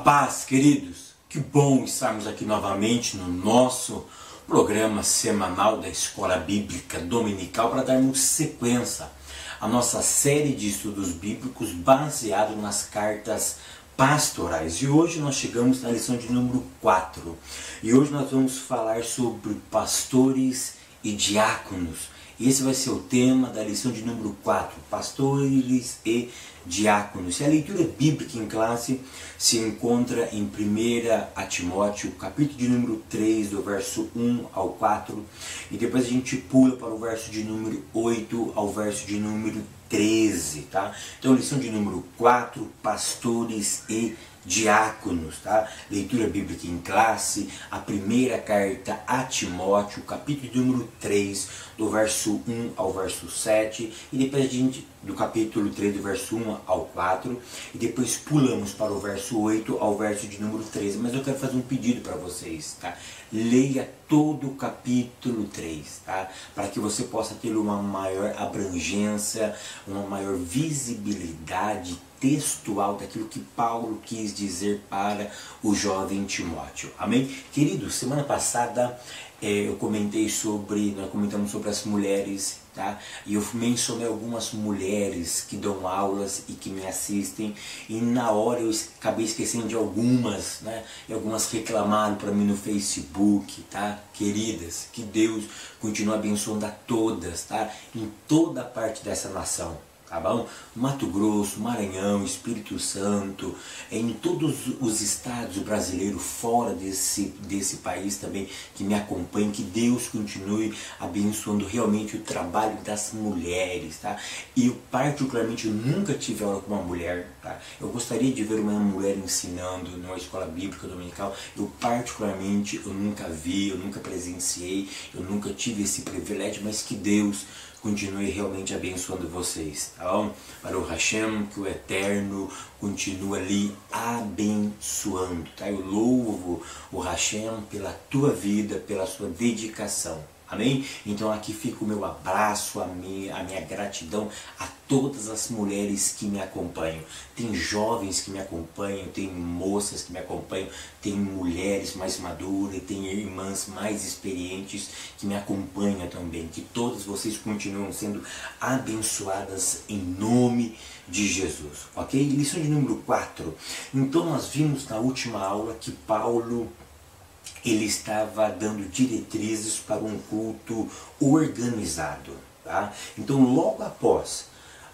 Paz, queridos, que bom estarmos aqui novamente no nosso programa semanal da Escola Bíblica Dominical para darmos sequência à nossa série de estudos bíblicos baseado nas cartas pastorais. E hoje nós chegamos na lição de número 4. E hoje nós vamos falar sobre pastores e diáconos. Esse vai ser o tema da lição de número 4, pastores e diáconos. E a leitura bíblica em classe se encontra em 1 Timóteo, capítulo de número 3, do verso 1 ao 4. E depois a gente pula para o verso de número 8 ao verso de número 13, tá? Então, lição de número 4, pastores e diáconos, tá? Leitura bíblica em classe, a primeira carta a Timóteo, capítulo de número 3, do verso 1 ao verso 7, e depois a gente, do capítulo 3, do verso 1 ao 4, e depois pulamos para o verso 8 ao verso de número 13, mas eu quero fazer um pedido para vocês, tá? Leia todo o capítulo 3, tá? Para que você possa ter uma maior abrangência, uma maior visibilidade textual daquilo que Paulo quis dizer para o jovem Timóteo. Amém? Queridos, semana passada nós comentamos sobre as mulheres, tá? E eu mencionei algumas mulheres que dão aulas e que me assistem, e na hora eu acabei esquecendo de algumas, né? E algumas reclamaram para mim no Facebook, tá? Queridas, que Deus continue abençoando a todas, tá? Em toda a parte dessa nação. Tá bom? Mato Grosso, Maranhão, Espírito Santo, em todos os estados brasileiros fora desse país também que me acompanhem, que Deus continue abençoando realmente o trabalho das mulheres, tá? E eu particularmente nunca tive aula com uma mulher, tá? Eu gostaria de ver uma mulher ensinando numa escola bíblica dominical. Eu particularmente eu nunca vi, eu nunca presenciei, eu nunca tive esse privilégio, mas que Deus continue realmente abençoando vocês, tá bom? Para o Hashem, que o Eterno continue ali abençoando, tá? Eu louvo o Hashem pela tua vida, pela sua dedicação. Amém? Então aqui fica o meu abraço, a minha gratidão a todas as mulheres que me acompanham. Tem jovens que me acompanham, tem moças que me acompanham, tem mulheres mais maduras, tem irmãs mais experientes que me acompanham também. Que todas vocês continuem sendo abençoadas em nome de Jesus. Ok? Lição de número 4. Então nós vimos na última aula que Paulo ele estava dando diretrizes para um culto organizado, tá? Então, logo após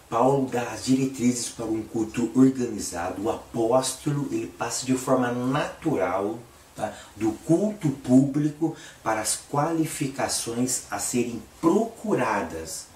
Paulo dar as diretrizes para um culto organizado, o apóstolo ele passa de forma natural, tá, do culto público para as qualificações a serem procuradas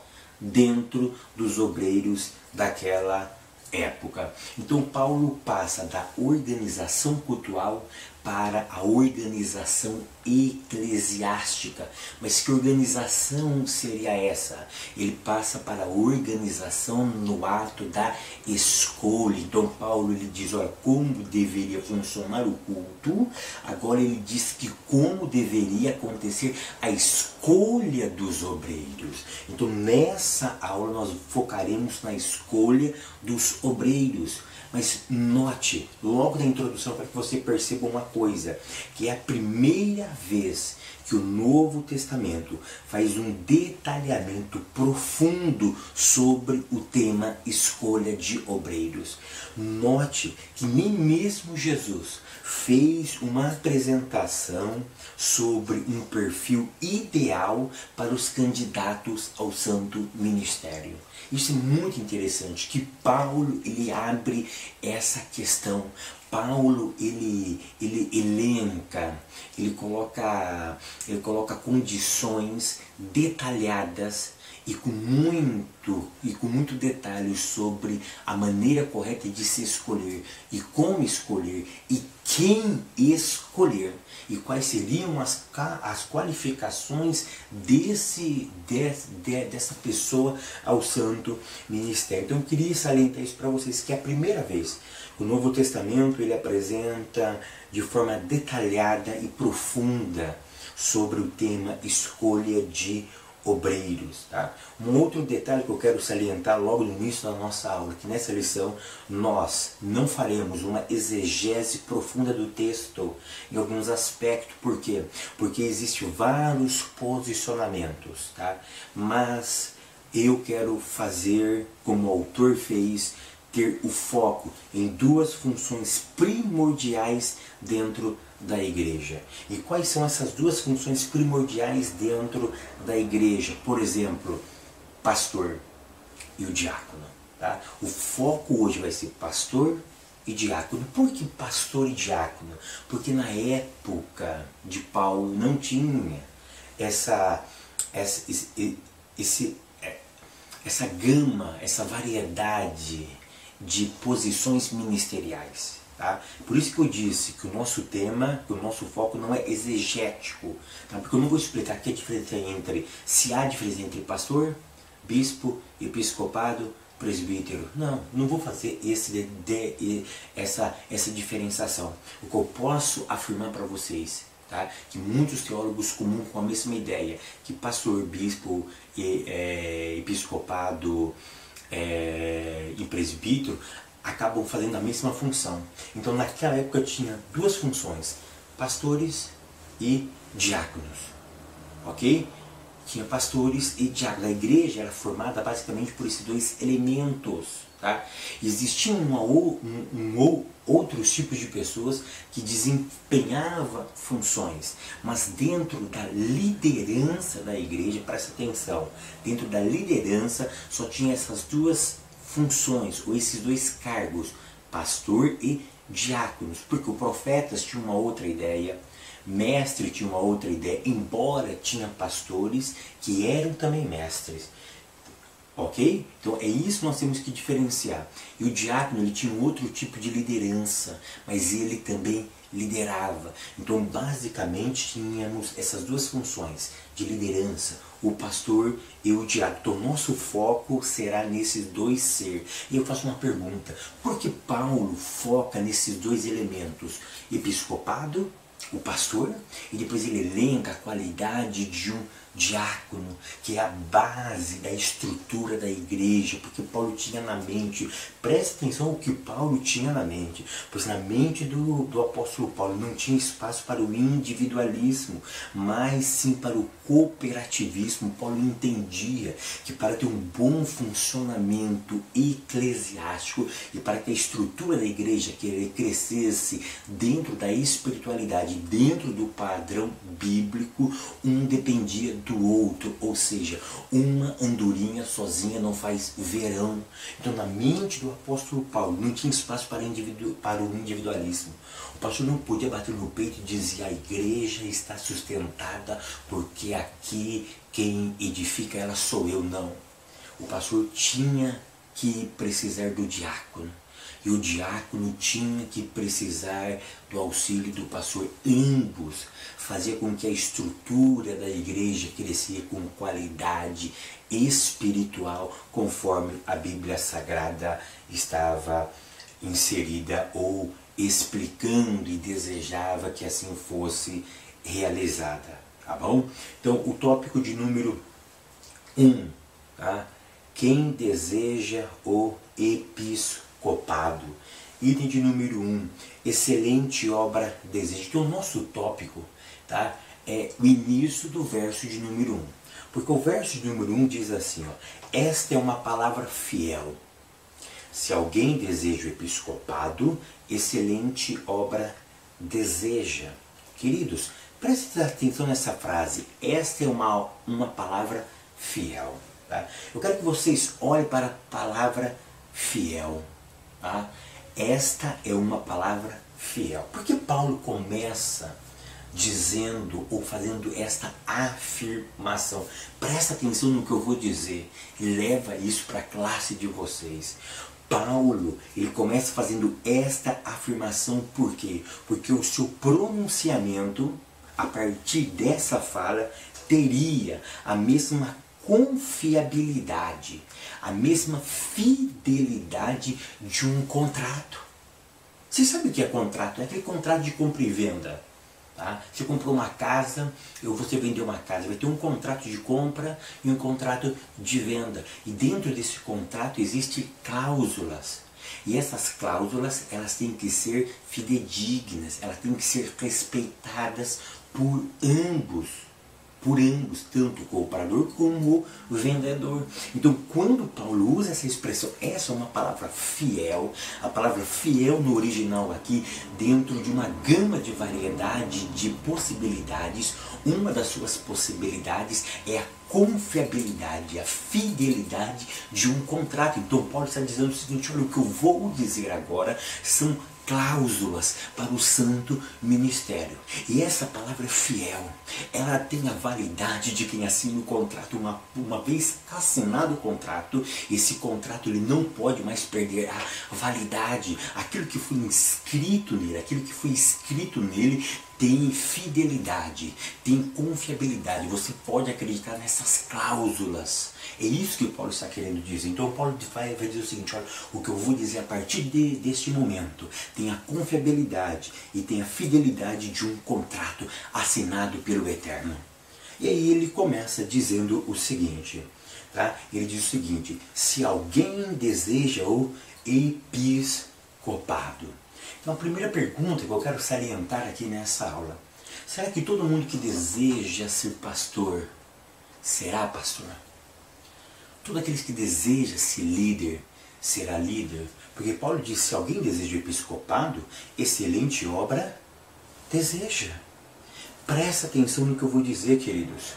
dentro dos obreiros daquela época. Então Paulo passa da organização cultural para a organização eclesiástica. Mas que organização seria essa? Ele passa para a organização no ato da escolha. Então Paulo ele diz, olha, como deveria funcionar o culto. Agora ele diz que como deveria acontecer a escolha dos obreiros. Então nessa aula nós focaremos na escolha dos obreiros. Mas note, logo na introdução, para que você perceba uma coisa, que é a primeira vez que o Novo Testamento faz um detalhamento profundo sobre o tema escolha de obreiros. Note que nem mesmo Jesus fez uma apresentação sobre um perfil ideal para os candidatos ao santo ministério. Isso é muito interessante, que Paulo ele abre essa questão. Paulo ele elenca, ele coloca condições detalhadas e com muito detalhe sobre a maneira correta de se escolher e como escolher e quem escolher e quais seriam as qualificações dessa pessoa ao santo ministério. Então eu queria salientar isso para vocês, que é a primeira vez que o Novo Testamento ele apresenta de forma detalhada e profunda sobre o tema escolha de obreiros. Tá? Um outro detalhe que eu quero salientar logo no início da nossa aula, que nessa lição nós não faremos uma exegese profunda do texto em alguns aspectos. Por quê? Porque existem vários posicionamentos, tá? Mas eu quero fazer, como o autor fez, ter o foco em duas funções primordiais dentro da igreja. E quais são essas duas funções primordiais dentro da igreja? Por exemplo, pastor e o diácono. Tá? O foco hoje vai ser pastor e diácono. Por que pastor e diácono? Porque na época de Paulo não tinha essa gama, essa variedade de posições ministeriais. Tá? Por isso que eu disse que o nosso tema, que o nosso foco não é exegético. Tá? Porque eu não vou explicar aqui a diferença se há diferença entre pastor, bispo, episcopado, presbítero. Não vou fazer essa diferenciação. O que eu posso afirmar para vocês, tá? Que muitos teólogos comum com a mesma ideia, que pastor, bispo, episcopado e presbítero acabam fazendo a mesma função. Então naquela época tinha duas funções, pastores e diáconos, ok? Tinha pastores e diáconos. A igreja era formada basicamente por esses dois elementos. Tá? Existiam outros tipos de pessoas que desempenhavam funções, mas dentro da liderança da igreja, presta atenção, dentro da liderança só tinha essas duas funções, ou esses dois cargos, pastor e diáconos, porque os profetas tinham uma outra ideia, mestre tinha uma outra ideia, embora tinha pastores que eram também mestres. Ok? Então é isso que nós temos que diferenciar. E o diácono ele tinha um outro tipo de liderança, mas ele também liderava. Então basicamente tínhamos essas duas funções de liderança, o pastor e o diácono. Então nosso foco será nesses dois seres. E eu faço uma pergunta, por que Paulo foca nesses dois elementos? Episcopado, o pastor, e depois ele elenca a qualidade de um diácono, que é a base da estrutura da igreja, porque Paulo tinha na mente, presta atenção o que Paulo tinha na mente, pois na mente do apóstolo Paulo não tinha espaço para o individualismo, mas sim para o cooperativismo. Paulo entendia que para ter um bom funcionamento eclesiástico e para que a estrutura da igreja crescesse dentro da espiritualidade, dentro do padrão bíblico, um dependia do outro, ou seja, uma andorinha sozinha não faz verão. Então na mente do apóstolo Paulo não tinha espaço para o individualismo. O pastor não podia bater no peito e dizer a igreja está sustentada porque aqui quem edifica ela sou eu. Não. O pastor tinha que precisar do diácono. E o diácono tinha que precisar do auxílio do pastor. Ambos fazia com que a estrutura da igreja crescia com qualidade espiritual, conforme a Bíblia Sagrada estava inserida ou explicando e desejava que assim fosse realizada. Tá bom? Então o tópico de número 1, tá? Quem deseja o episcopado. Item de número 1, excelente obra deseja. Então o nosso tópico, tá, é o início do verso de número 1. Porque o verso de número 1 diz assim, ó, esta é uma palavra fiel. Se alguém deseja o episcopado, excelente obra deseja. Queridos, prestem atenção nessa frase. Esta é uma palavra fiel. Tá? Eu quero que vocês olhem para a palavra fiel. Tá? Esta é uma palavra fiel. Por que Paulo começa dizendo ou fazendo esta afirmação? Presta atenção no que eu vou dizer e leva isso para a classe de vocês. Paulo, ele começa fazendo esta afirmação por quê? Porque o seu pronunciamento, a partir dessa fala, teria a mesma confiabilidade, a mesma fidelidade de um contrato. Você sabe o que é contrato? É aquele contrato de compra e venda. Tá? Você comprou uma casa, ou você vendeu uma casa, vai ter um contrato de compra e um contrato de venda. E dentro desse contrato existem cláusulas. E essas cláusulas, elas têm que ser fidedignas, elas têm que ser respeitadas por ambos, tanto o comprador como o vendedor. Então, quando Paulo usa essa expressão, essa é uma palavra fiel, a palavra fiel no original aqui, dentro de uma gama de variedade de possibilidades, uma das suas possibilidades é a confiabilidade, a fidelidade de um contrato. Então, Paulo está dizendo o seguinte: olha, o que eu vou dizer agora são cláusulas para o santo ministério. E essa palavra fiel, ela tem a validade de quem assina o contrato. Uma vez assinado o contrato, esse contrato ele não pode mais perder a validade. Aquilo que foi inscrito nele, tem fidelidade, tem confiabilidade. Você pode acreditar nessas cláusulas. É isso que Paulo está querendo dizer. Então Paulo vai dizer o seguinte: olha, o que eu vou dizer a partir deste momento tem a confiabilidade e tem a fidelidade de um contrato assinado pelo Eterno. E aí ele começa dizendo o seguinte, tá? Ele diz o seguinte: se alguém deseja o episcopado. Então a primeira pergunta que eu quero salientar aqui nessa aula: será que todo mundo que deseja ser pastor será pastor? Todos aqueles que desejam ser líder, será líder? Porque Paulo diz: se alguém deseja o episcopado, excelente obra deseja. Presta atenção no que eu vou dizer, queridos.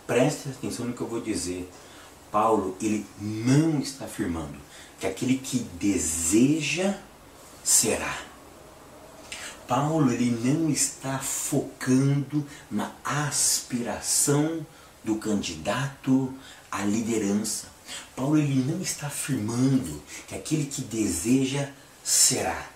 Presta atenção no que eu vou dizer. Paulo, ele não está afirmando que aquele que deseja será. Paulo, ele não está focando na aspiração do candidato à liderança. Paulo, ele não está afirmando que aquele que deseja será.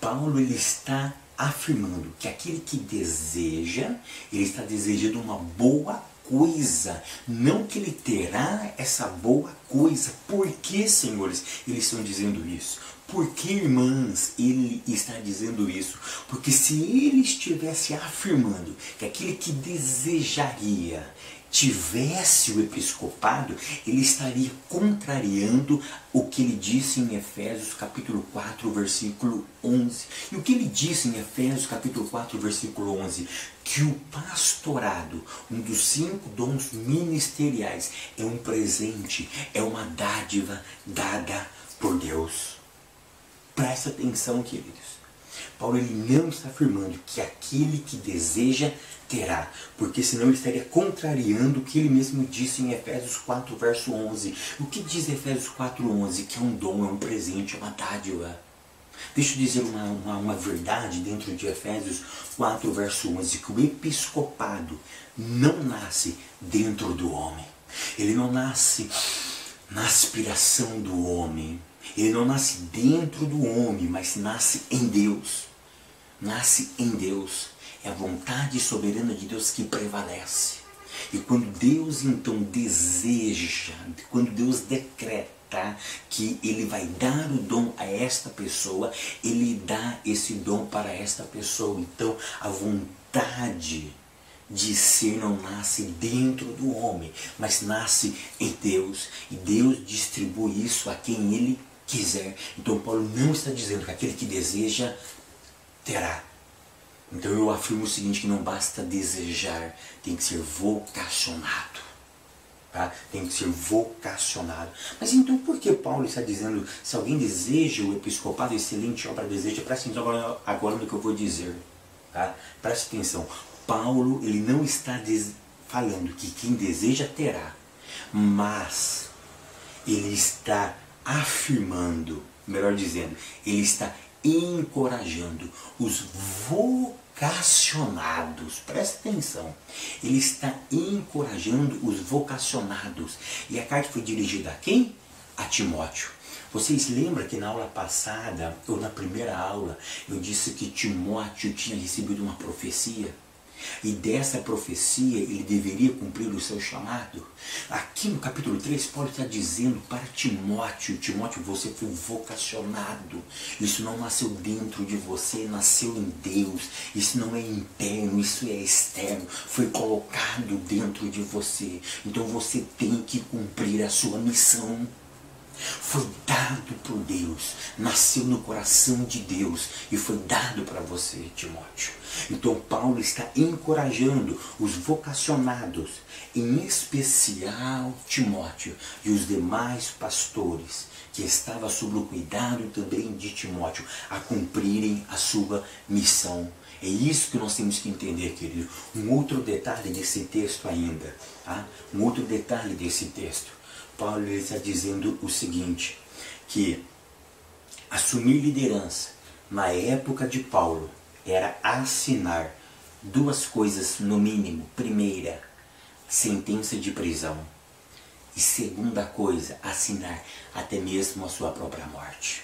Paulo, ele está afirmando que aquele que deseja, ele está desejando uma boa coisa, não que ele terá essa boa coisa. Por que, senhores, eles estão dizendo isso? Por que, irmãs, ele está dizendo isso? Porque se ele estivesse afirmando que aquele que desejaria tivesse o episcopado, ele estaria contrariando o que ele disse em Efésios capítulo 4, versículo 11. E o que ele disse em Efésios capítulo 4, versículo 11? Que o pastorado, um dos 5 dons ministeriais, é um presente, é uma dádiva dada por Deus. Presta atenção, queridos. Paulo, ele não está afirmando que aquele que deseja terá, porque senão ele estaria contrariando o que ele mesmo disse em Efésios 4, verso 11. O que diz Efésios 4, 11? Que é um dom, é um presente, é uma dádiva. Deixa eu dizer uma verdade dentro de Efésios 4, verso 11, que o episcopado não nasce dentro do homem. Ele não nasce na aspiração do homem. Ele não nasce dentro do homem, mas nasce em Deus. Nasce em Deus. É a vontade soberana de Deus que prevalece. E quando Deus então deseja, quando Deus decreta que Ele vai dar o dom a esta pessoa, Ele dá esse dom para esta pessoa. Então a vontade de ser não nasce dentro do homem, mas nasce em Deus. E Deus distribui isso a quem Ele quiser. Então Paulo não está dizendo que aquele que deseja terá. Então eu afirmo o seguinte, que não basta desejar, tem que ser vocacionado. Tá? Tem que ser vocacionado. Mas então por que Paulo está dizendo, se alguém deseja o episcopado, excelente obra deseja? Presta atenção agora no que eu vou dizer. Tá? Presta atenção. Paulo, ele não está falando que quem deseja terá, mas ele está afirmando, melhor dizendo, ele está encorajando os vocacionados. Presta atenção. Ele está encorajando os vocacionados. E a carta foi dirigida a quem? A Timóteo. Vocês lembram que na aula passada, ou na primeira aula, eu disse que Timóteo tinha recebido uma profecia? E dessa profecia ele deveria cumprir o seu chamado. Aqui no capítulo 3, Paulo está dizendo para Timóteo: Timóteo, você foi vocacionado. Isso não nasceu dentro de você, nasceu em Deus. Isso não é interno, isso é externo. Foi colocado dentro de você. Então você tem que cumprir a sua missão. Foi dado por Deus, nasceu no coração de Deus e foi dado para você, Timóteo. Então Paulo está encorajando os vocacionados, em especial Timóteo e os demais pastores que estavam sob o cuidado também de Timóteo, a cumprirem a sua missão. É isso que nós temos que entender, querido. Um outro detalhe desse texto ainda, tá? Um outro detalhe desse texto. Paulo está dizendo o seguinte, que assumir liderança na época de Paulo era assinar duas coisas no mínimo. Primeira, sentença de prisão. E segunda coisa, assinar até mesmo a sua própria morte.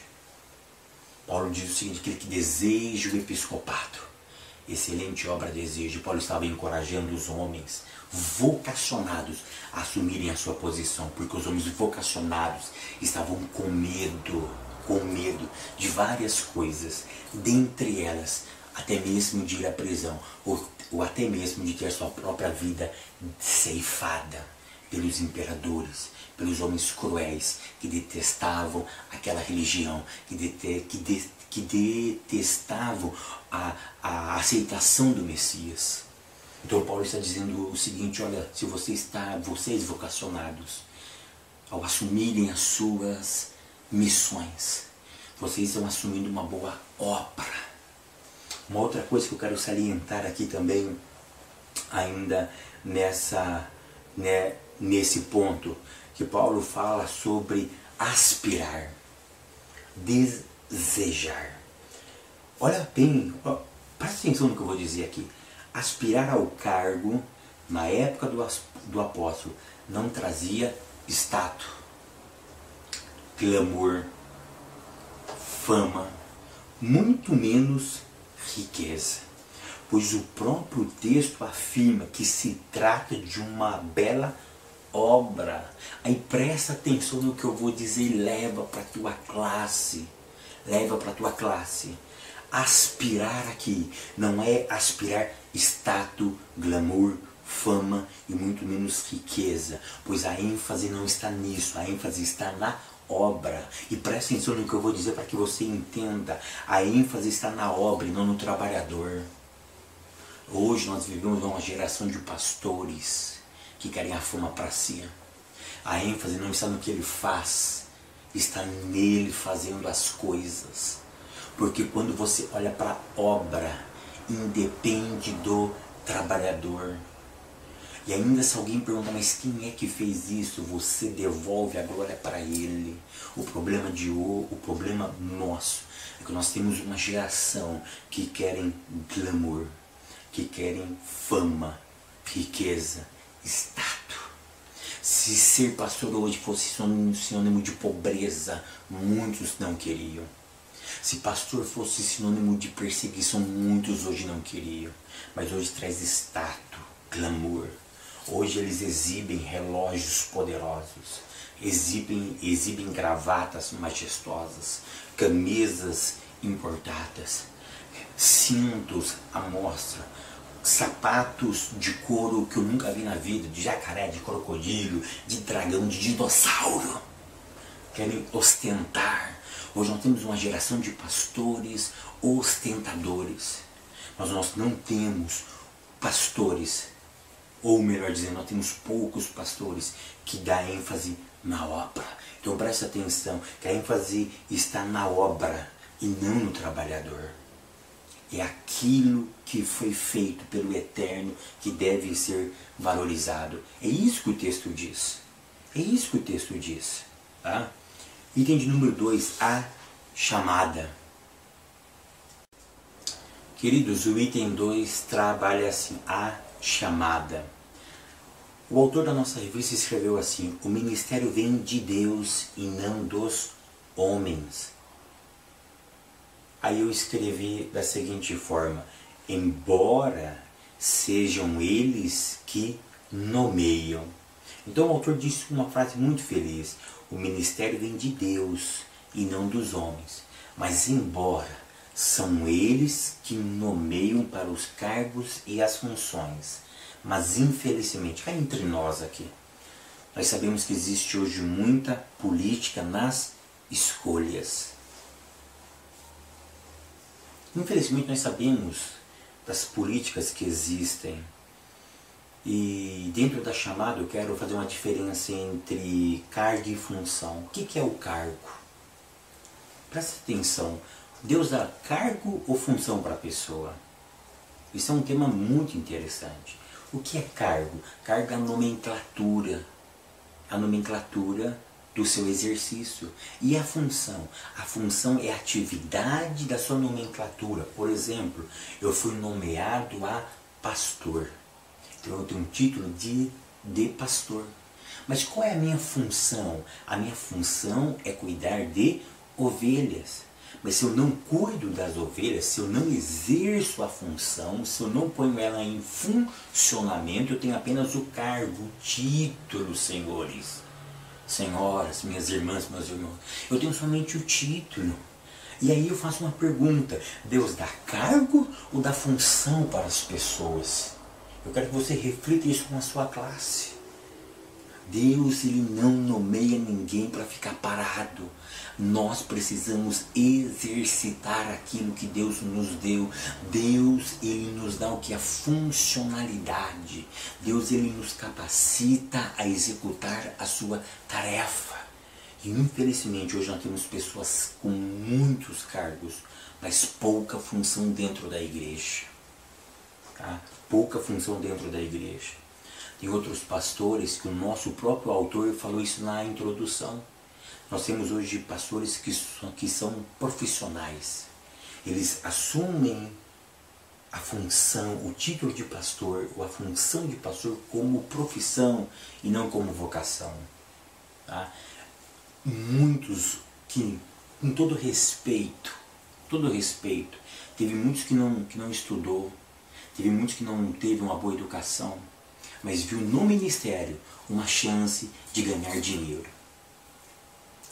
Paulo diz o seguinte, aquele que deseja o episcopado, excelente obra desejo. Paulo estava encorajando os homens vocacionados a assumirem a sua posição, porque os homens vocacionados estavam com medo de várias coisas, dentre elas até mesmo de ir à prisão, ou até mesmo de ter a sua própria vida ceifada pelos imperadores, pelos homens cruéis que detestavam aquela religião, que detestavam a aceitação do Messias. Então Paulo está dizendo o seguinte, olha, se vocês vocacionados, ao assumirem as suas missões, vocês estão assumindo uma boa obra. Uma outra coisa que eu quero salientar aqui também, ainda nesse ponto, que Paulo fala sobre aspirar, desejar. Olha bem, presta atenção no que eu vou dizer aqui. Aspirar ao cargo, na época do apóstolo, não trazia status, glamour, fama, muito menos riqueza. Pois o próprio texto afirma que se trata de uma bela obra. Aí presta atenção no que eu vou dizer, leva para a tua classe. Leva para a tua classe. Aspirar aqui não é aspirar status, glamour, fama e muito menos riqueza, pois a ênfase não está nisso, a ênfase está na obra. E preste atenção no que eu vou dizer para que você entenda, a ênfase está na obra e não no trabalhador. Hoje nós vivemos uma geração de pastores que querem a fama para si. A ênfase não está no que ele faz, está nele fazendo as coisas. Porque quando você olha para a obra, independe do trabalhador. E ainda se alguém pergunta, mas quem é que fez isso? Você devolve a glória para ele. O problema nosso é que nós temos uma geração que querem glamour, que querem fama, riqueza, status. Se ser pastor hoje fosse sinônimo de pobreza, muitos não queriam. Se pastor fosse sinônimo de perseguição, muitos hoje não queriam. Mas hoje traz status, glamour. Hoje eles exibem relógios poderosos, exibem gravatas majestosas, camisas importadas, cintos à mostra, sapatos de couro que eu nunca vi na vida, de jacaré, de crocodilo, de dragão, de dinossauro. Querem ostentar. Hoje nós temos uma geração de pastores ostentadores, mas nós não temos pastores, ou melhor dizendo, nós temos poucos pastores que dão ênfase na obra. Então presta atenção, que a ênfase está na obra e não no trabalhador. É aquilo que foi feito pelo Eterno que deve ser valorizado. É isso que o texto diz. É isso que o texto diz. Tá? Item de número 2, a chamada. Queridos, o item 2 trabalha assim, a chamada. O autor da nossa revista escreveu assim, o ministério vem de Deus e não dos homens. Aí eu escrevi da seguinte forma, embora sejam eles que nomeiam. Então o autor disse uma frase muito feliz: o ministério vem de Deus e não dos homens, mas embora são eles que nomeiam para os cargos e as funções, mas infelizmente, cá entre nós aqui, nós sabemos que existe hoje muita política nas escolhas. Infelizmente nós sabemos das políticas que existem. E dentro da chamada eu quero fazer uma diferença entre cargo e função. O que é o cargo? Presta atenção. Deus dá cargo ou função para a pessoa? Isso é um tema muito interessante. O que é cargo? Cargo é a nomenclatura. A nomenclatura do seu exercício. E a função? A função é a atividade da sua nomenclatura. Por exemplo, eu fui nomeado a pastor. Então eu tenho um título de pastor. Mas qual é a minha função? A minha função é cuidar de ovelhas. Mas se eu não cuido das ovelhas, se eu não exerço a função, se eu não ponho ela em funcionamento, eu tenho apenas o cargo, o título, senhores. Senhoras, minhas irmãs, meus irmãos, eu tenho somente o título. E aí eu faço uma pergunta: Deus dá cargo ou dá função para as pessoas? Eu quero que você reflita isso com a sua classe. Deus, Ele não nomeia ninguém para ficar parado. Nós precisamos exercitar aquilo que Deus nos deu. Deus, Ele nos dá o que? A funcionalidade. Deus, Ele nos capacita a executar a sua tarefa. E infelizmente hoje nós temos pessoas com muitos cargos, mas pouca função dentro da igreja. Tá? Pouca função dentro da igreja. Tem outros pastores que o nosso próprio autor falou isso na introdução. Nós temos hoje pastores que são profissionais. Eles assumem a função, o título de pastor, ou a função de pastor como profissão e não como vocação. Tá? Muitos que, com todo respeito, teve muitos que não estudou, teve muitos que não teve uma boa educação, mas viu no ministério uma chance de ganhar dinheiro,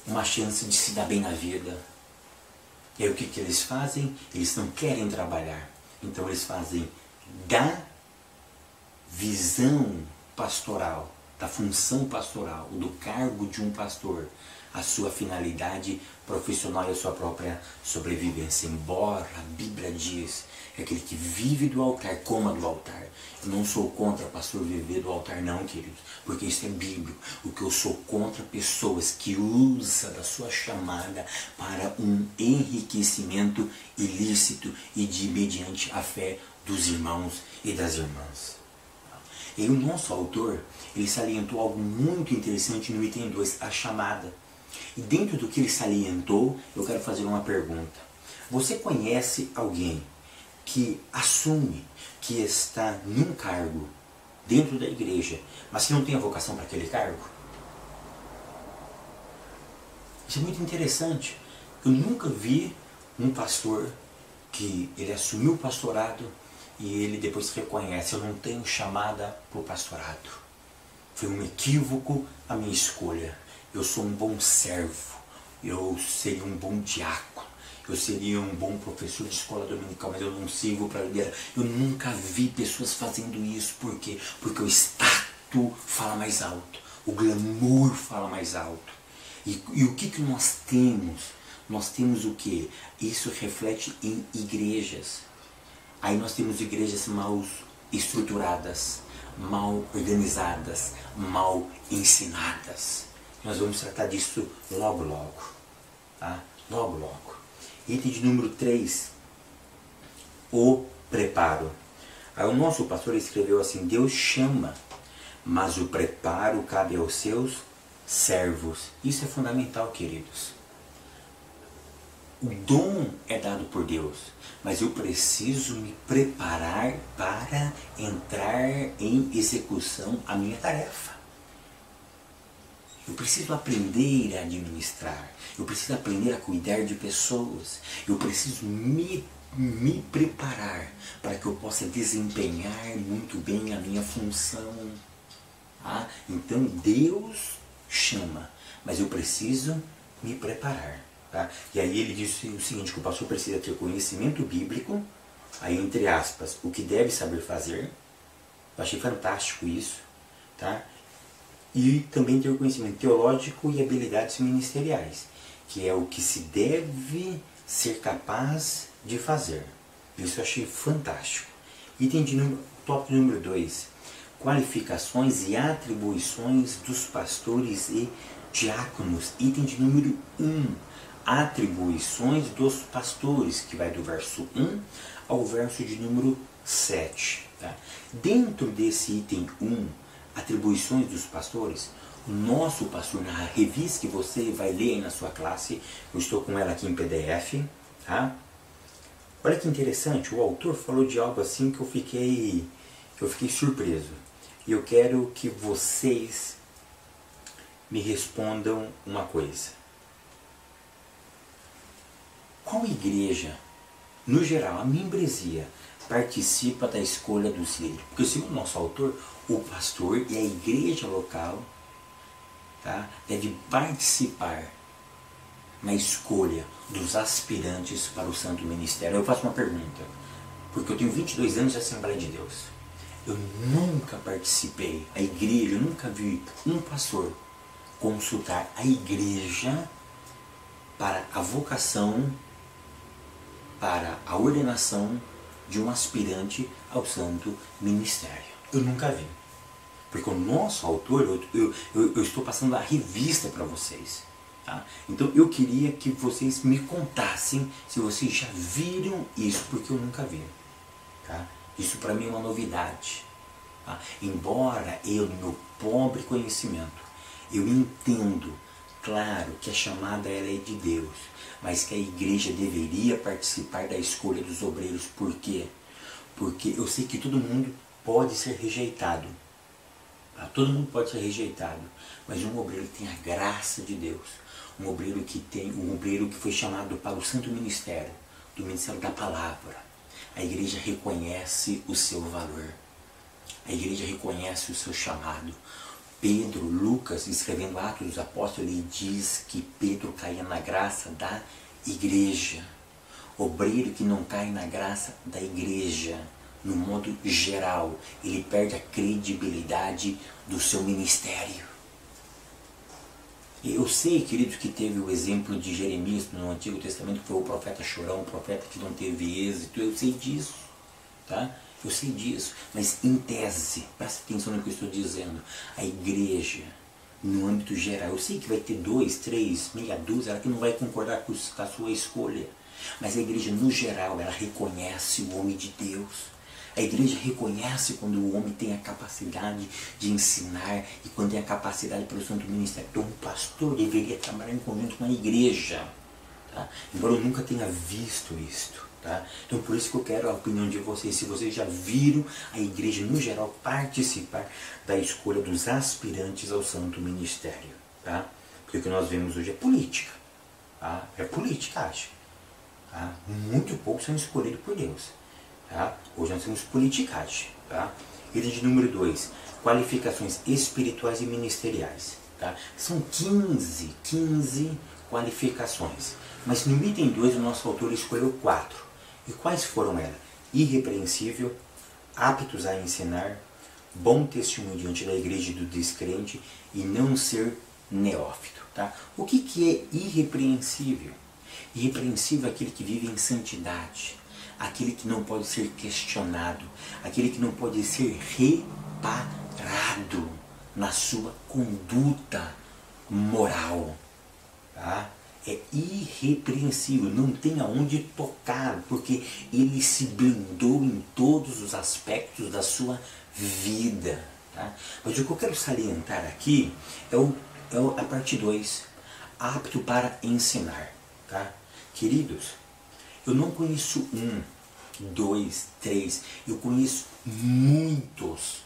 uma chance de se dar bem na vida. E aí o que eles fazem? Eles não querem trabalhar, então eles fazem da visão pastoral, da função pastoral, do cargo de um pastor, a sua finalidade profissional e a sua própria sobrevivência. Embora a Bíblia diz que aquele que vive do altar, coma do altar. Eu não sou contra pastor viver do altar não, queridos, porque isso é bíblico. O que eu sou contra pessoas que usam da sua chamada para um enriquecimento ilícito e mediante a fé dos irmãos e das irmãs. E o nosso autor, ele salientou algo muito interessante no item 2, a chamada. E dentro do que ele salientou, eu quero fazer uma pergunta. Você conhece alguém que assume que está num cargo dentro da igreja, mas que não tem a vocação para aquele cargo? Isso é muito interessante. Eu nunca vi um pastor que ele assumiu o pastorado e ele depois reconhece: eu não tenho chamada para o pastorado. Foi um equívoco a minha escolha. Eu sou um bom servo, eu seria um bom diácono, eu seria um bom professor de escola dominical, mas eu não sirvo para liderar. Eu nunca vi pessoas fazendo isso. Por quê? Porque o status fala mais alto, o glamour fala mais alto. E o que nós temos? Nós temos o quê? Isso reflete em igrejas. Aí nós temos igrejas mal estruturadas, mal organizadas, mal ensinadas. Nós vamos tratar disso logo, logo. Tá? Logo, logo. Item de número 3. O preparo. Aí o nosso pastor escreveu assim: Deus chama, mas o preparo cabe aos seus servos. Isso é fundamental, queridos. O dom é dado por Deus, mas eu preciso me preparar para entrar em execução a minha tarefa. Eu preciso aprender a administrar, eu preciso aprender a cuidar de pessoas, eu preciso me me preparar para que eu possa desempenhar muito bem a minha função. Tá? Então Deus chama, mas eu preciso me preparar. Tá? E aí ele disse o seguinte, que o pastor precisa ter conhecimento bíblico, aí entre aspas, o que deve saber fazer. Eu achei fantástico isso. Tá? E também ter conhecimento teológico e habilidades ministeriais, que é o que se deve ser capaz de fazer. Isso eu achei fantástico. Item de tópico número 2. Qualificações e atribuições dos pastores e diáconos. Item de número 1. Atribuições dos pastores, que vai do verso 1 ao verso de número 7. Tá? Dentro desse item 1, atribuições dos pastores, o nosso pastor, na revista que você vai ler aí na sua classe, eu estou com ela aqui em PDF, tá? Olha que interessante, o autor falou de algo assim que eu fiquei surpreso. E eu quero que vocês me respondam uma coisa. Qual igreja, no geral, a membresia, participa da escolha dos líderes? Porque segundo o nosso autor, o pastor e a igreja local, tá, deve participar na escolha dos aspirantes para o santo ministério. Eu faço uma pergunta, porque eu tenho 22 anos de Assembleia de Deus. Eu nunca participei, a igreja, eu nunca vi um pastor consultar a igreja para a vocação, para a ordenação de um aspirante ao santo ministério. Eu nunca vi. Porque o nosso autor, eu estou passando a revista para vocês. Tá? Então eu queria que vocês me contassem se vocês já viram isso, porque eu nunca vi. Tá? Isso para mim é uma novidade. Tá? Embora eu, no meu pobre conhecimento, eu entendo, claro, que a chamada ela é de Deus, mas que a igreja deveria participar da escolha dos obreiros. Por quê? Porque eu sei que todo mundo pode ser rejeitado. Todo mundo pode ser rejeitado, mas um obreiro que tem a graça de Deus, um obreiro que foi chamado para o santo ministério, do ministério da palavra, a igreja reconhece o seu valor, a igreja reconhece o seu chamado. Pedro, Lucas, escrevendo Atos dos Apóstolos, ele diz que Pedro caía na graça da igreja. Obreiro que não cai na graça da igreja, no modo geral, ele perde a credibilidade do seu ministério. Eu sei, queridos, que teve o exemplo de Jeremias no Antigo Testamento, que foi o profeta chorão, o profeta que não teve êxito. Eu sei disso, tá? Eu sei disso, mas em tese, presta atenção no que eu estou dizendo, a igreja, no âmbito geral, eu sei que vai ter 2, 3, meia dúzia, ela que não vai concordar com a sua escolha, mas a igreja, no geral, ela reconhece o homem de Deus. A igreja reconhece quando o homem tem a capacidade de ensinar e quando tem a capacidade para o santo ministério. Então, um pastor deveria trabalhar em conjunto com a igreja. Tá? Embora eu nunca tenha visto isto. Tá? Então, por isso que eu quero a opinião de vocês. Se vocês já viram a igreja, no geral, participar da escolha dos aspirantes ao santo ministério. Tá? Porque o que nós vemos hoje é política. Tá? É política, acho. Tá? Muito poucos são escolhidos por Deus. Tá? Hoje nós temos politicagem. Tá? Item de número 2, qualificações espirituais e ministeriais. Tá? São 15 qualificações. Mas no item 2 o nosso autor escolheu 4. E quais foram elas? Irrepreensível, aptos a ensinar, bom testemunho diante da igreja e do descrente e não ser neófito. Tá? O que é irrepreensível? Irrepreensível é aquele que vive em santidade, aquele que não pode ser questionado, aquele que não pode ser reparado na sua conduta moral. Tá? É irrepreensível, não tem aonde tocar, porque ele se blindou em todos os aspectos da sua vida. Tá? Mas o que eu quero salientar aqui é a parte 2, apto para ensinar. Tá? Queridos, eu não conheço 1, 2, 3, eu conheço muitos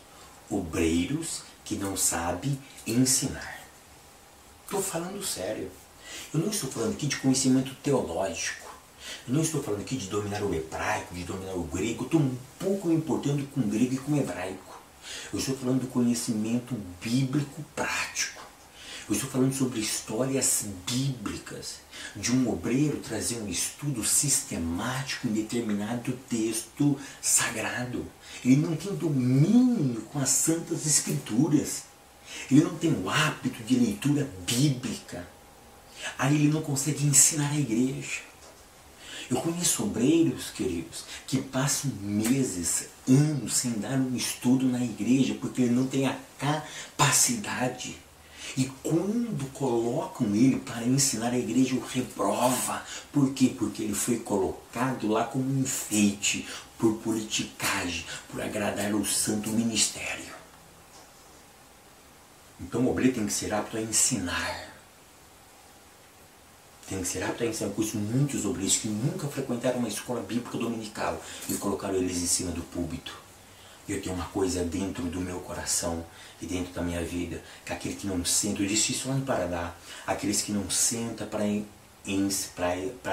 obreiros que não sabem ensinar. Estou falando sério. Eu não estou falando aqui de conhecimento teológico. Eu não estou falando aqui de dominar o hebraico, de dominar o grego. Eu estou um pouco me importando com o grego e com o hebraico. Eu estou falando do conhecimento bíblico prático. Eu estou falando sobre histórias bíblicas, de um obreiro trazer um estudo sistemático em determinado texto sagrado. Ele não tem domínio com as Santas Escrituras. Ele não tem o hábito de leitura bíblica. Aí ele não consegue ensinar a igreja. Eu conheço obreiros, queridos, que passam meses, anos sem dar um estudo na igreja, porque ele não tem a capacidade. E quando colocam ele para ensinar a igreja, o reprova. Por quê? Porque ele foi colocado lá como um enfeite, por politicagem, por agradar o santo ministério. Então o obreiro tem que ser apto a ensinar. Tem que ser apto a ensinar. Eu conheço muitos obreiros que nunca frequentaram uma escola bíblica dominical e colocaram eles em cima do púlpito. Eu tenho uma coisa dentro do meu coração e dentro da minha vida, que aquele que não senta, eu disse isso lá no Paraná, aqueles que não sentam para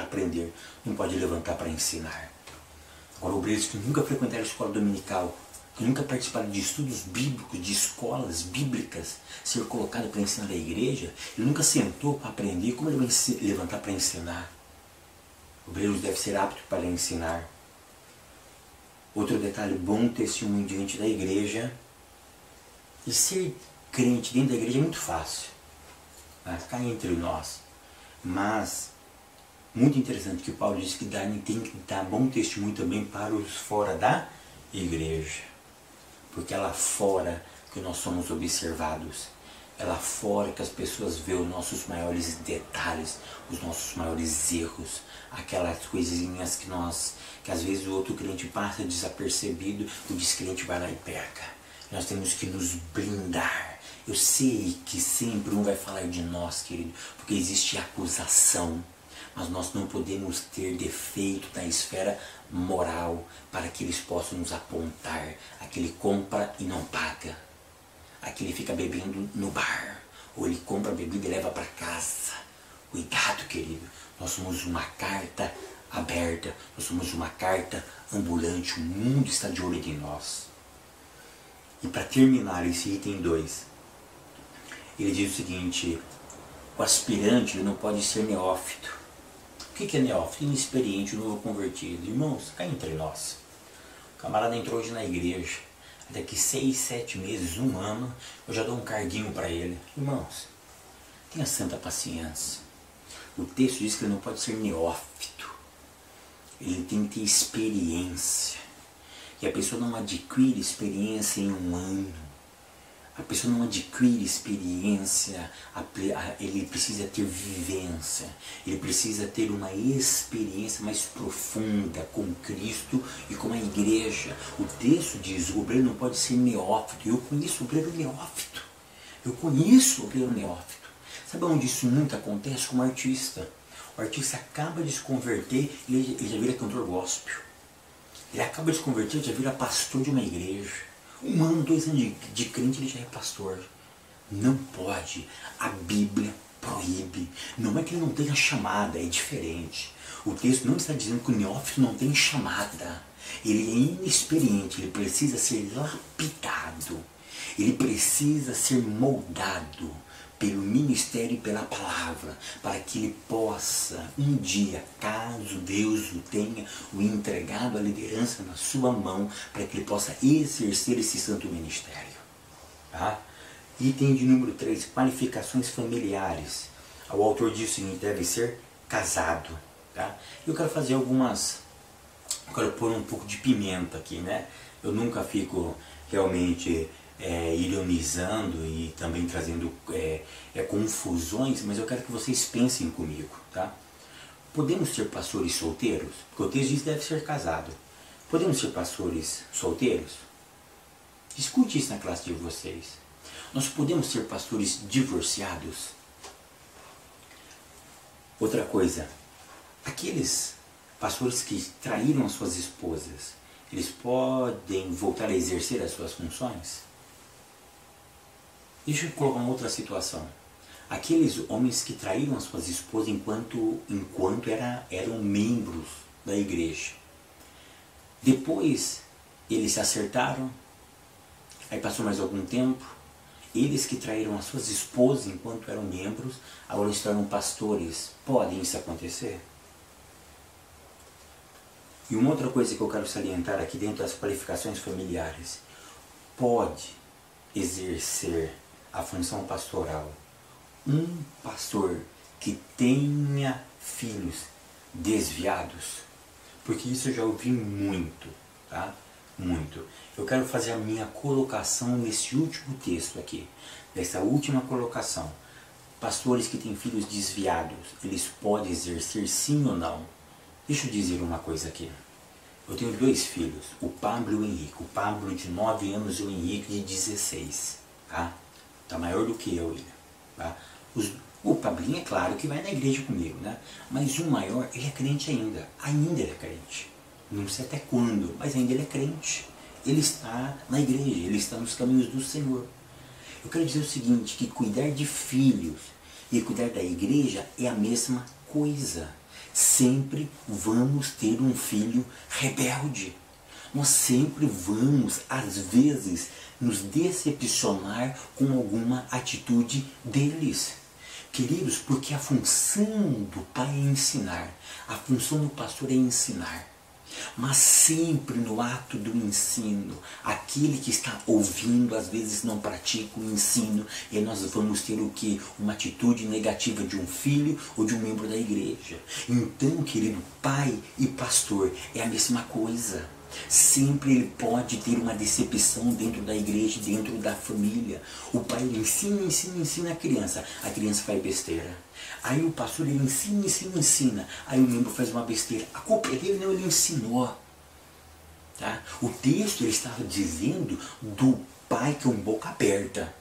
aprender, não pode levantar para ensinar. Agora, obreiros que nunca frequentaram a escola dominical, que nunca participaram de estudos bíblicos, de escolas bíblicas, ser colocado para ensinar a igreja, ele nunca sentou para aprender, como ele vai levantar para ensinar? Obreiros deve ser apto para ensinar. Outro detalhe, bom testemunho diante da igreja. E ser crente dentro da igreja é muito fácil, né? Ficar entre nós. Mas, muito interessante que o Paulo diz que tem que dar bom testemunho também para os fora da igreja. Porque é lá fora que nós somos observados. É lá fora que as pessoas veem os nossos maiores detalhes, os nossos maiores erros, aquelas coisinhas que às vezes o outro crente passa desapercebido, o descrente vai lá e peca. Nós temos que nos blindar. Eu sei que sempre um vai falar de nós, querido, porque existe acusação. Mas nós não podemos ter defeito na esfera moral para que eles possam nos apontar. Aquele compra e não paga. Aquele fica bebendo no bar. Ou ele compra a bebida e leva para casa. Cuidado, querido. Nós somos uma carta aberta. Nós somos uma carta ambulante. O mundo está de olho em nós. E para terminar esse item 2, ele diz o seguinte: o aspirante ele não pode ser neófito. O que é neófito? Inexperiente, novo convertido. Irmãos, cá entre nós. O camarada entrou hoje na igreja. Daqui 6, 7 meses, 1 ano, eu já dou um carguinho para ele. Irmãos, tenha santa paciência. O texto diz que ele não pode ser neófito. Ele tem que ter experiência. E a pessoa não adquire experiência em 1 ano. A pessoa não adquire experiência, ele precisa ter vivência. Ele precisa ter uma experiência mais profunda com Cristo e com a igreja. O texto diz, o obreiro não pode ser neófito. Eu conheço o obreiro neófito. Eu conheço o obreiro neófito. Sabe onde isso muito acontece? Com o artista. O artista acaba de se converter, ele já vira cantor gospel. Ele acaba de se converter, ele já vira pastor de uma igreja. 1 ano, 2 anos de crente, ele já é pastor. Não pode. A Bíblia proíbe. Não é que ele não tenha chamada, é diferente. O texto não está dizendo que o neófito não tem chamada. Ele é inexperiente, ele precisa ser lapidado. Ele precisa ser moldado pelo ministério e pela palavra, para que ele possa, um dia, caso Deus o tenha, o entregado a liderança na sua mão, para que ele possa exercer esse santo ministério. Tá? Item de número 3, qualificações familiares. O autor diz o seguinte, deve ser casado. Tá? Eu quero fazer eu quero pôr um pouco de pimenta aqui, né? Eu nunca fico realmente ironizando e também trazendo confusões, mas eu quero que vocês pensem comigo, tá? Podemos ser pastores solteiros? Porque o texto diz que deve ser casado. Podemos ser pastores solteiros? Discute isso na classe de vocês. Nós podemos ser pastores divorciados? Outra coisa, aqueles pastores que traíram as suas esposas, eles podem voltar a exercer as suas funções? Deixa eu colocar uma outra situação. aqueles homens que traíram as suas esposas enquanto eram membros da igreja. Depois eles se acertaram, aí passou mais algum tempo, eles que traíram as suas esposas enquanto eram membros, agora se tornam pastores. Pode isso acontecer? E uma outra coisa que eu quero salientar aqui dentro das qualificações familiares: pode exercer a função pastoral um pastor que tenha filhos desviados? Porque isso eu já ouvi muito, tá? Muito. Eu quero fazer a minha colocação nesse último texto aqui, nessa última colocação. Pastores que têm filhos desviados, eles podem exercer sim ou não? Deixa eu dizer uma coisa aqui. Eu tenho 2 filhos, o Pablo e o Henrique. O Pablo de 9 anos e o Henrique de 16. Tá? Tá maior do que eu, ele. Tá? O Pablinho é claro que vai na igreja comigo, né? Mas o maior, ele é crente ainda. Ainda ele é crente. Não sei até quando, mas ainda ele é crente. Ele está na igreja, ele está nos caminhos do Senhor. Eu quero dizer o seguinte, que cuidar de filhos e cuidar da igreja é a mesma coisa. Sempre vamos ter um filho rebelde. Nós sempre vamos, às vezes, nos decepcionar com alguma atitude deles. Queridos, porque a função do pai é ensinar, a função do pastor é ensinar. Mas sempre no ato do ensino, aquele que está ouvindo às vezes não pratica o ensino, e aí nós vamos ter o que? Uma atitude negativa de um filho ou de um membro da igreja. Então, querido, pai e pastor é a mesma coisa. Sempre ele pode ter uma decepção dentro da igreja, dentro da família. O pai ele ensina a criança faz besteira. Aí o pastor ele ensina, aí o membro faz uma besteira. A culpa é dele, não, ele ensinou. Tá? O texto ele estava dizendo do pai que é um boca aberta.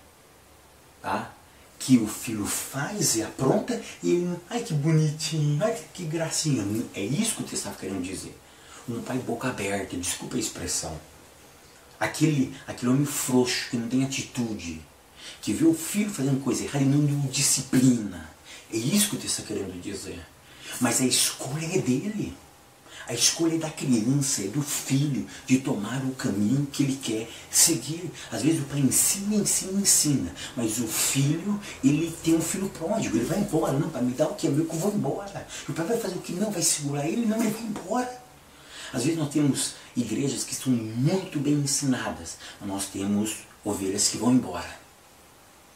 Tá? Que o filho faz e apronta e ele, ai que bonitinho, ai que gracinha. É isso que o texto estava querendo dizer. Um pai boca aberta, desculpa a expressão. Aquele homem frouxo, que não tem atitude, que vê o filho fazendo coisa errada e não o disciplina. É isso que o texto está querendo dizer. Mas a escolha é dele. A escolha é da criança, é do filho, de tomar o caminho que ele quer seguir. Às vezes o pai ensina. Mas o filho, ele tem um filho pródigo, ele vai embora. Não, pai, me dá o que é meu que eu vou embora. E o pai vai fazer o que? Não, vai segurar ele, não, ele vai embora. Às vezes nós temos igrejas que estão muito bem ensinadas, mas nós temos ovelhas que vão embora.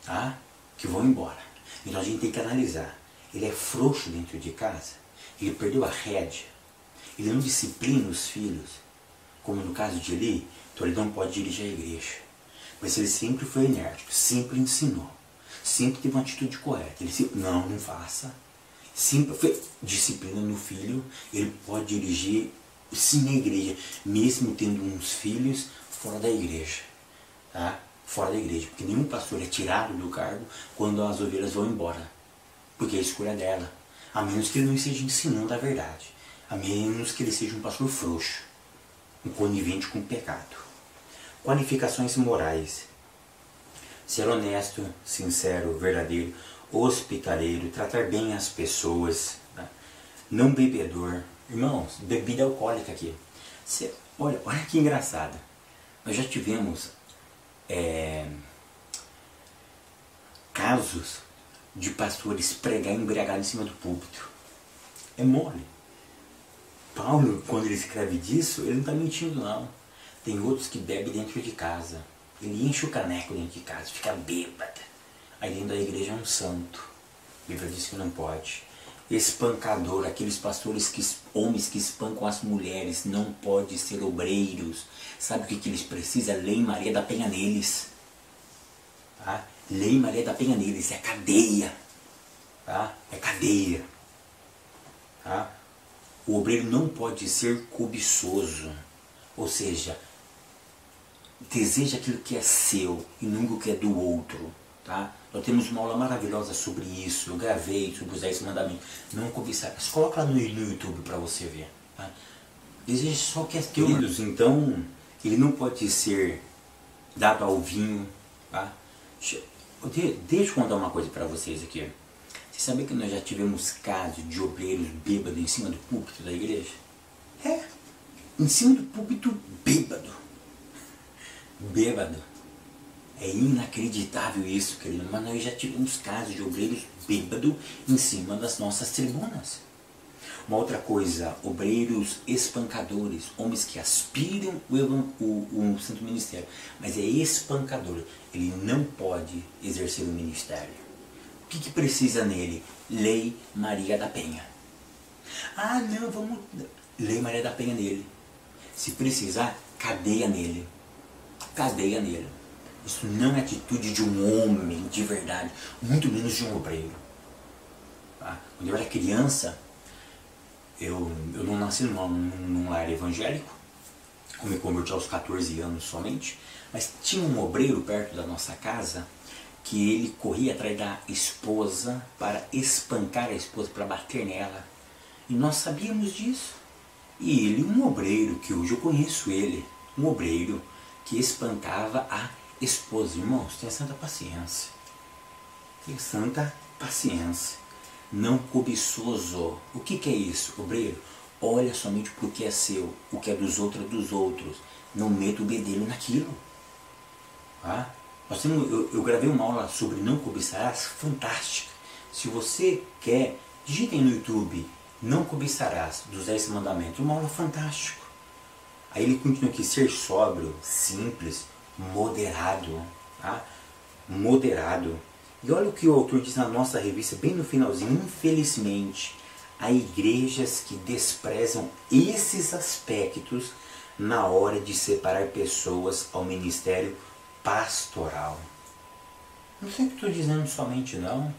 Tá? Que vão embora. Então a gente tem que analisar. Ele é frouxo dentro de casa, ele perdeu a rédea, ele não disciplina os filhos, como no caso de Eli, então ele não pode dirigir a igreja. Mas ele sempre foi enérgico, sempre ensinou, sempre teve uma atitude correta. Ele sempre, não faça. Sempre foi disciplina no filho, ele pode dirigir sim a igreja, mesmo tendo uns filhos fora da igreja. Tá? Fora da igreja, porque nenhum pastor é tirado do cargo quando as ovelhas vão embora, porque é a escolha dela, a menos que ele não esteja ensinando a verdade, a menos que ele seja um pastor frouxo, um conivente com o pecado. Qualificações morais: ser honesto, sincero, verdadeiro, hospitaleiro, tratar bem as pessoas, tá? Não bebedor. Irmãos, bebida alcoólica aqui. Olha que engraçado. Nós já tivemos casos de pastores pregar embriagado em cima do púlpito. É mole. Paulo, quando ele escreve disso, ele não está mentindo não. Tem outros que bebem dentro de casa. Ele enche o caneco dentro de casa, fica bêbado. Aí dentro da igreja é um santo. A Bíblia diz que não pode. Espancador, aqueles pastores, homens que espancam as mulheres, não pode ser obreiros. Sabe o que eles precisam? Lei Maria da Penha neles. Tá? Lei Maria da Penha neles, é cadeia. Tá? É cadeia. Tá? O obreiro não pode ser cobiçoso, ou seja, deseja aquilo que é seu e nunca o que é do outro. Tá? Nós temos uma aula maravilhosa sobre isso, eu gravei sobre os 10 mandamentos. Não cobiçar. Coloca lá no YouTube para você ver. Tá? Deseja só o que é teu. Queridos, então, ele não pode ser dado ao vinho. Tá? Deixa eu contar uma coisa para vocês aqui. Você sabia que nós já tivemos casos de obreiros bêbados em cima do púlpito da igreja? É, em cima do púlpito bêbado. Bêbado. É inacreditável isso, querido, mas nós já tivemos casos de obreiros bêbados em cima das nossas tribunas. Uma outra coisa, obreiros espancadores, homens que aspiram o santo ministério, mas é espancador, ele não pode exercer o ministério. O que precisa nele? Lei Maria da Penha. Ah, não, vamos... Lei Maria da Penha nele. Se precisar, cadeia nele. Cadeia nele. Isso não é atitude de um homem de verdade, muito menos de um obreiro. Tá? Quando eu era criança, eu não nasci num lar evangélico, eu me converti aos 14 anos somente, mas tinha um obreiro perto da nossa casa que ele corria atrás da esposa para espancar a esposa, para bater nela. E nós sabíamos disso. E ele, um obreiro, que hoje eu conheço ele, um obreiro que espancava a esposa. Irmãos, tenha santa paciência. Tenha santa paciência. Não cobiçoso. O que é isso, obreiro? Olha somente para o que é seu. O que é dos outros é dos outros. Não meta o bedelho naquilo. Tá? Eu gravei uma aula sobre não cobiçarás, fantástica. Se você quer, digitem no YouTube, não cobiçarás, dos 10 mandamentos. Uma aula fantástica. Aí ele continua aqui, ser sóbrio, simples, moderado. Tá? Moderado. E olha o que o autor diz na nossa revista, bem no finalzinho. Infelizmente, há igrejas que desprezam esses aspectos na hora de separar pessoas ao ministério pastoral. Não sei o que estou dizendo somente não.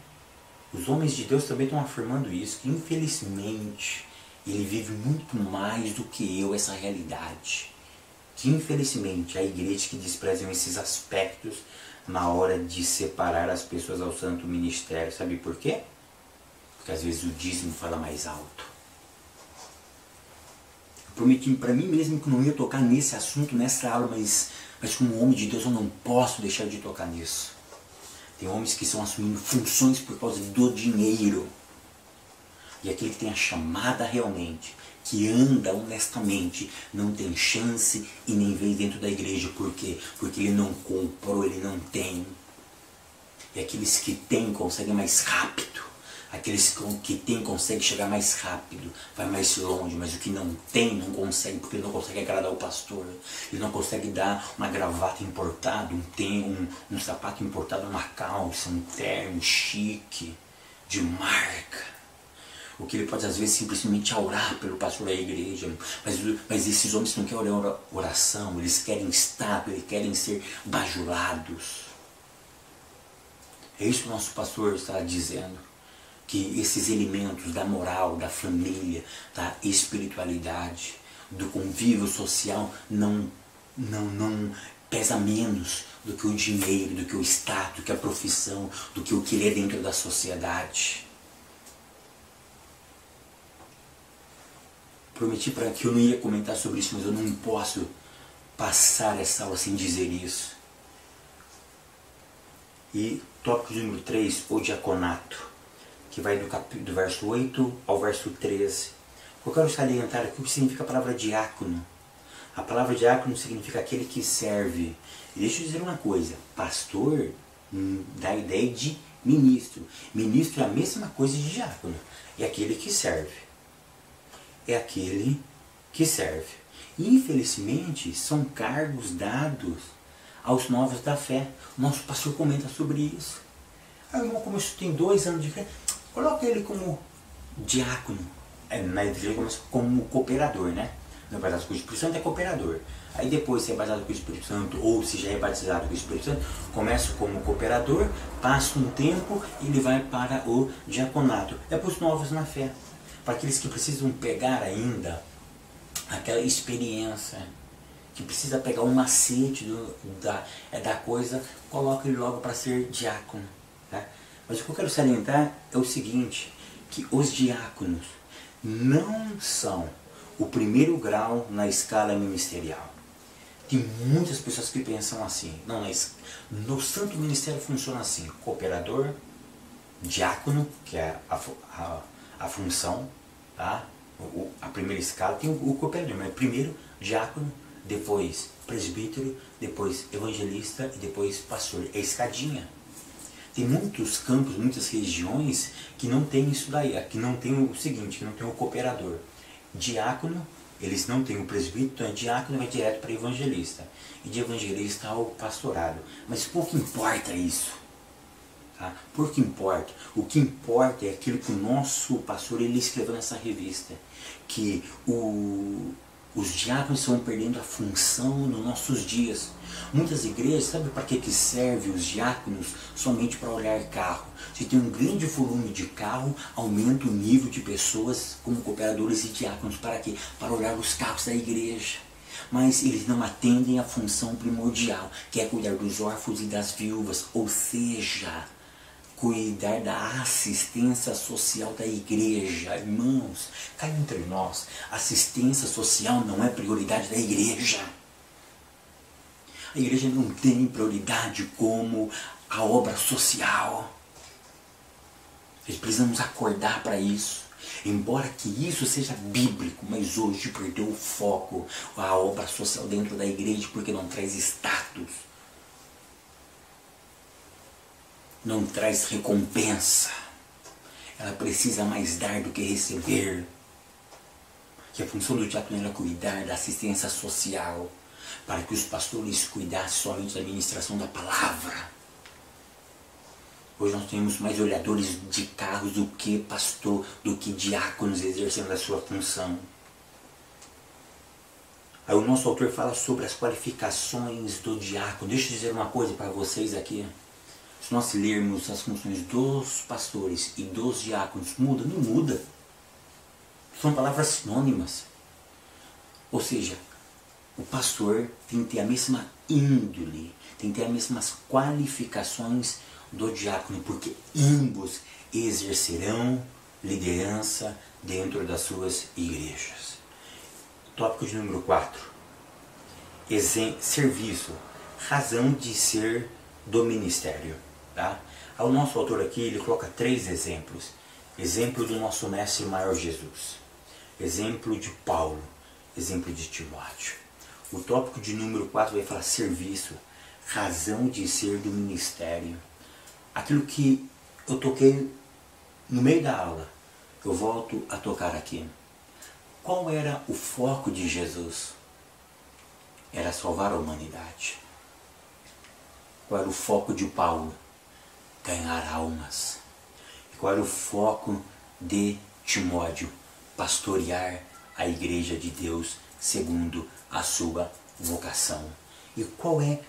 Os homens de Deus também estão afirmando isso, que infelizmente ele vive muito mais do que eu essa realidade. Que infelizmente há igrejas que desprezam esses aspectos na hora de separar as pessoas ao santo ministério. Sabe por quê? Porque às vezes o dízimo fala mais alto. Eu prometi para mim mesmo que não ia tocar nesse assunto, nessa aula, mas como homem de Deus eu não posso deixar de tocar nisso. Tem homens que estão assumindo funções por causa do dinheiro. E aquele que tem a chamada realmente, que anda honestamente, não tem chance e nem vem dentro da igreja. Por quê? Porque ele não comprou, ele não tem. E aqueles que têm conseguem mais rápido. Aqueles que têm conseguem chegar mais rápido, vai mais longe, mas o que não tem não consegue, porque ele não consegue agradar o pastor. Ele não consegue dar uma gravata importada, um sapato importado, uma calça, um terno chique, de marca. O que ele pode às vezes simplesmente orar pelo pastor da igreja. Mas esses homens não querem oração, eles querem estátua, eles querem ser bajulados. É isso que o nosso pastor está dizendo. Que esses elementos da moral, da família, da espiritualidade, do convívio social não pesa menos do que o dinheiro, do que o status, do que a profissão, do que o que ele é dentro da sociedade. Prometi para que eu não ia comentar sobre isso, mas eu não posso passar essa aula sem dizer isso. E tópico número 3, o diaconato, que vai do verso 8 ao verso 13. Eu quero salientar aqui o que significa a palavra diácono. A palavra diácono significa aquele que serve. E deixa eu dizer uma coisa, pastor dá a ideia de ministro. Ministro é a mesma coisa de diácono. É aquele que serve. É aquele que serve. E infelizmente são cargos dados aos novos da fé. O nosso pastor comenta sobre isso. Ah, irmão, como isso tem 2 anos de fé, coloca ele como diácono. Na igreja começa como cooperador, né? Não é batizado com o Espírito Santo, é cooperador. Aí depois, se é batizado com o Espírito Santo, ou se já é batizado com o Espírito Santo, começa como cooperador, passa um tempo e ele vai para o diaconato. É para os novos na fé. Para aqueles que precisam pegar ainda aquela experiência, que precisa pegar um macete da coisa, coloca ele logo para ser diácono. Tá? Mas o que eu quero salientar é o seguinte, que os diáconos não são o primeiro grau na escala ministerial. Tem muitas pessoas que pensam assim. Não, mas no santo ministério funciona assim: cooperador, diácono, que é a função, tá? A primeira escala tem o cooperador, mas primeiro diácono, depois presbítero, depois evangelista e depois pastor. É escadinha. Tem muitos campos, muitas regiões que não tem isso daí, que não tem o seguinte, que não tem o cooperador. Diácono, eles não têm o presbítero, então é diácono, vai direto para evangelista. E de evangelista ao pastorado. Mas pouco importa isso. Tá? Pouco importa. O que importa é aquilo que o nosso pastor ele escreveu nessa revista. Que os diáconos estão perdendo a função nos nossos dias. Muitas igrejas, sabe para que serve os diáconos? Somente para olhar carro. Se tem um grande volume de carro, aumenta o nível de pessoas como cooperadores e diáconos. Para quê? Para olhar os carros da igreja. Mas eles não atendem a função primordial, que é cuidar dos órfãos e das viúvas. Ou seja, cuidar da assistência social da igreja. Irmãos, cá entre nós, assistência social não é prioridade da igreja. A igreja não tem prioridade como a obra social. Nós precisamos acordar para isso. Embora que isso seja bíblico, mas hoje perdeu o foco a obra social dentro da igreja porque não traz status. Não traz recompensa. Ela precisa mais dar do que receber. Que a função do diácono era cuidar da assistência social, para que os pastores cuidassem somente da administração da palavra. Hoje nós temos mais olhadores de carros do que pastor, do que diáconos exercendo a sua função. Aí o nosso autor fala sobre as qualificações do diácono. Deixa eu dizer uma coisa para vocês aqui. Se nós lermos as funções dos pastores e dos diáconos, muda? Não muda. São palavras sinônimas. Ou seja, o pastor tem que ter a mesma índole, tem que ter as mesmas qualificações do diácono, porque ambos exercerão liderança dentro das suas igrejas. Tópico de número 4. Serviço. Razão de ser do ministério. Tá? O nosso autor aqui ele coloca 3 exemplos. Exemplo do nosso mestre maior Jesus. Exemplo de Paulo. Exemplo de Timóteo. O tópico de número 4 vai falar serviço. Razão de ser do ministério. Aquilo que eu toquei no meio da aula, eu volto a tocar aqui. Qual era o foco de Jesus? Era salvar a humanidade. Qual era o foco de Paulo? Ganhar almas. E qual era o foco de Timóteo? Pastorear a igreja de Deus segundo a sua vocação. E qual é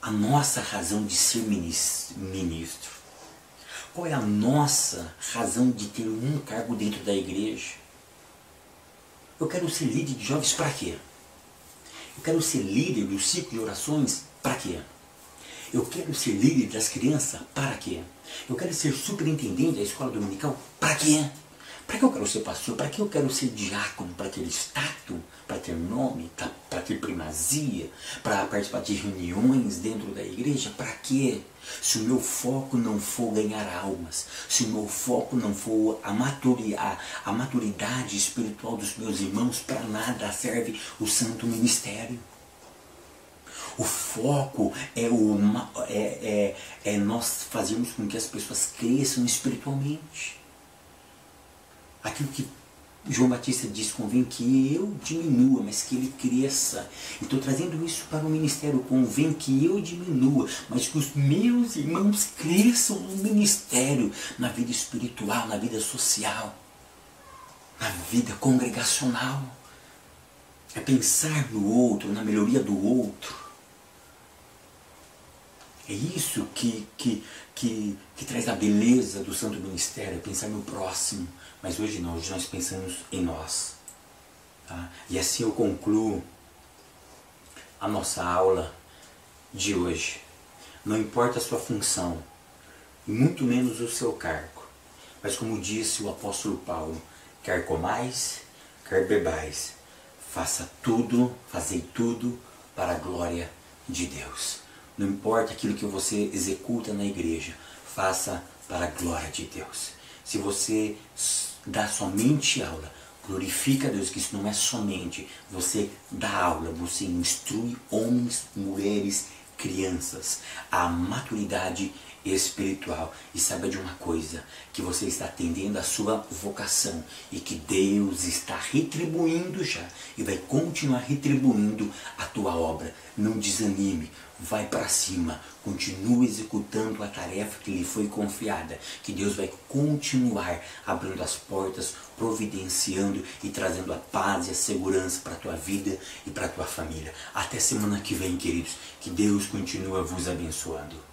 a nossa razão de ser ministro? Qual é a nossa razão de ter um cargo dentro da igreja? Eu quero ser líder de jovens para quê? Eu quero ser líder do ciclo de orações para quê? Eu quero ser líder das crianças para quê? Eu quero ser superintendente da escola dominical para quê? Para que eu quero ser pastor? Para que eu quero ser diácono? Para ter status? Para ter nome? Para ter primazia? Para participar de reuniões dentro da igreja? Para quê? Se o meu foco não for ganhar almas, se o meu foco não for a maturidade espiritual dos meus irmãos, para nada serve o santo ministério. O foco é nós fazermos com que as pessoas cresçam espiritualmente. Aquilo que João Batista diz, convém que eu diminua, mas que ele cresça. E estou trazendo isso para o ministério, convém que eu diminua, mas que os meus irmãos cresçam no ministério, na vida espiritual, na vida social, na vida congregacional. É pensar no outro, na melhoria do outro. É isso que traz a beleza do santo ministério, é pensar no próximo. Mas hoje não, hoje nós pensamos em nós. Tá? E assim eu concluo a nossa aula de hoje. Não importa a sua função, e muito menos o seu cargo. Mas como disse o apóstolo Paulo, quer comais, quer bebais, fazei tudo para a glória de Deus. Não importa aquilo que você executa na igreja, faça para a glória de Deus. Se você dá somente aula, glorifica a Deus, que isso não é somente você dá aula, você instrui homens, mulheres, crianças à maturidade espiritual. E saiba de uma coisa, que você está atendendo a sua vocação e que Deus está retribuindo já e vai continuar retribuindo a tua obra. Não desanime, vai para cima, continue executando a tarefa que lhe foi confiada, que Deus vai continuar abrindo as portas, providenciando e trazendo a paz e a segurança para a tua vida e para a tua família. Até semana que vem, queridos, que Deus continue vos abençoando.